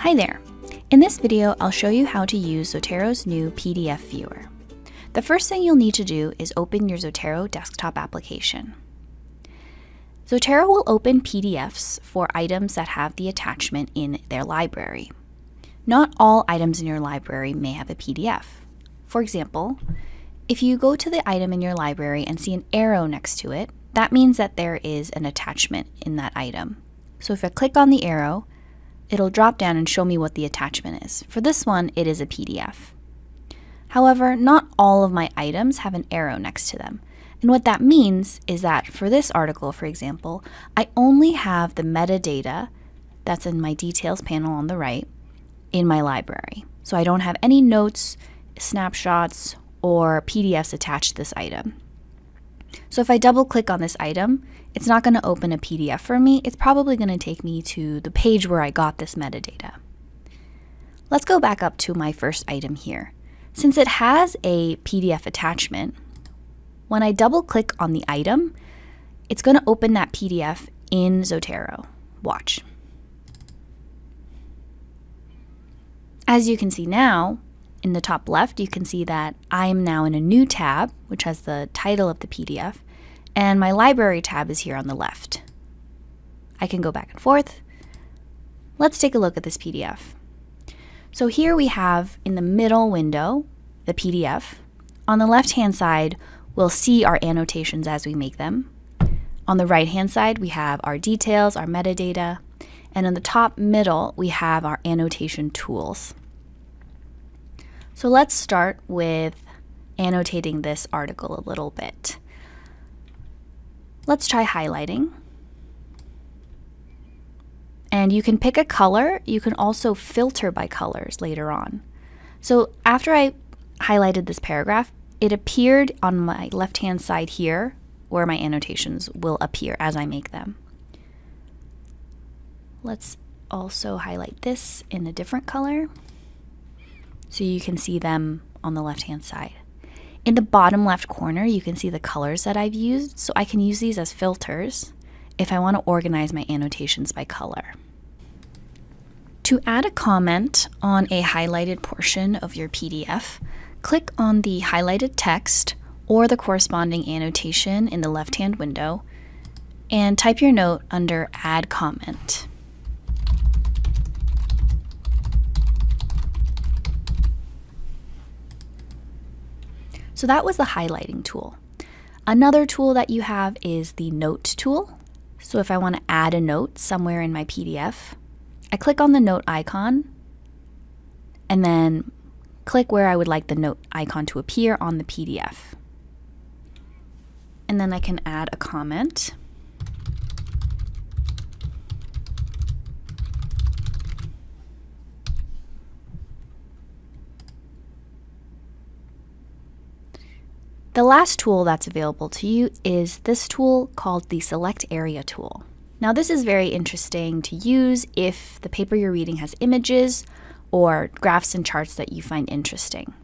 Hi there! In this video, I'll show you how to use Zotero's new PDF viewer. The first thing you'll need to do is open your Zotero desktop application. Zotero will open PDFs for items that have the attachment in their library. Not all items in your library may have a PDF. For example, if you go to the item in your library and see an arrow next to it, that means that there is an attachment in that item. So if I click on the arrow, it'll drop down and show me what the attachment is. For this one, it is a PDF. However, not all of my items have an arrow next to them. And what that means is that for this article, for example, I only have the metadata that's in my details panel on the right in my library. So I don't have any notes, snapshots, or PDFs attached to this item. So if I double click on this item, it's not going to open a PDF for me. It's probably going to take me to the page where I got this metadata. Let's go back up to my first item here. Since it has a PDF attachment, when I double click on the item, it's going to open that PDF in Zotero. Watch. As you can see now, in the top left, you can see that I am now in a new tab, which has the title of the PDF, and my library tab is here on the left. I can go back and forth. Let's take a look at this PDF. So here we have in the middle window, the PDF. On the left-hand side, we'll see our annotations as we make them. On the right-hand side, we have our details, our metadata, and in the top middle, we have our annotation tools. So let's start with annotating this article a little bit. Let's try highlighting. And you can pick a color. You can also filter by colors later on. So after I highlighted this paragraph, it appeared on my left-hand side here where my annotations will appear as I make them. Let's also highlight this in a different color so you can see them on the left-hand side. In the bottom left corner, you can see the colors that I've used, so I can use these as filters if I want to organize my annotations by color. To add a comment on a highlighted portion of your PDF, click on the highlighted text or the corresponding annotation in the left-hand window and type your note under Add Comment. So that was the highlighting tool. Another tool that you have is the Note tool. So if I want to add a note somewhere in my PDF, I click on the note icon and then click where I would like the note icon to appear on the PDF. And then I can add a comment. The last tool that's available to you is this tool called the Select Area tool. Now this is very interesting to use if the paper you're reading has images or graphs and charts that you find interesting.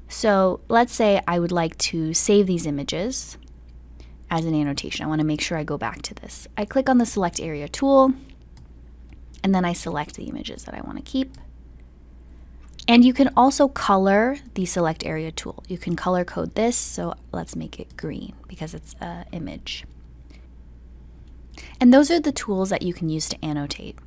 So let's say I would like to save these images as an annotation. I want to make sure I go back to this. I click on the Select Area tool and then I select the images that I want to keep. And you can also color the Select Area tool. You can color code this, so let's make it green because it's an image. And those are the tools that you can use to annotate.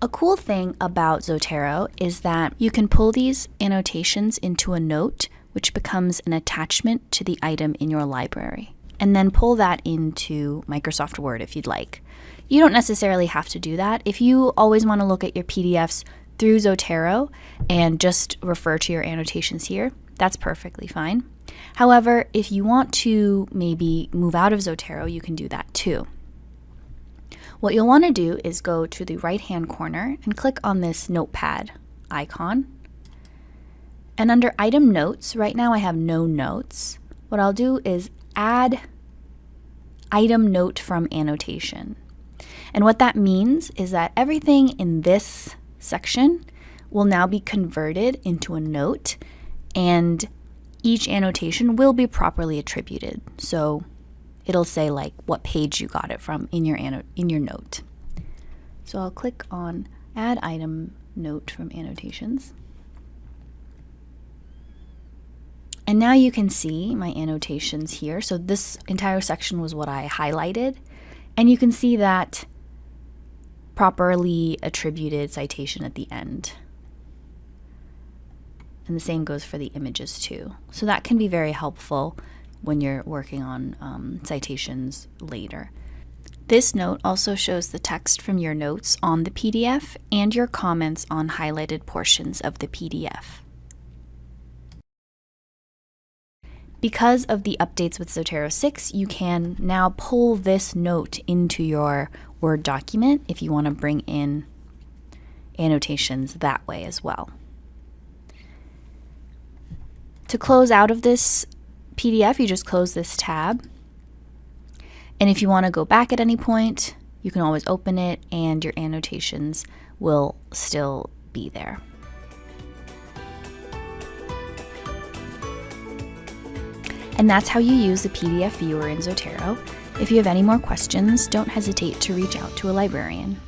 A cool thing about Zotero is that you can pull these annotations into a note, which becomes an attachment to the item in your library, and then pull that into Microsoft Word if you'd like. You don't necessarily have to do that. If you always want to look at your PDFs through Zotero and just refer to your annotations here, that's perfectly fine. However, if you want to maybe move out of Zotero, you can do that too. What you'll want to do is go to the right-hand corner and click on this notepad icon. And under Item Notes, right now I have no notes. What I'll do is add Item Note from Annotation. And what that means is that everything in this section will now be converted into a note, and each annotation will be properly attributed. So it'll say like what page you got it from in your note. So I'll click on Add item note from annotations. And now you can see my annotations here. So this entire section was what I highlighted. And you can see that properly attributed citation at the end. And the same goes for the images too. So that can be very helpful when you're working on citations later. This note also shows the text from your notes on the PDF and your comments on highlighted portions of the PDF. Because of the updates with Zotero 6, you can now pull this note into your Word document if you want to bring in annotations that way as well. To close out of this PDF, you just close this tab. And if you want to go back at any point, you can always open it and your annotations will still be there. And that's how you use the PDF viewer in Zotero. If you have any more questions, don't hesitate to reach out to a librarian.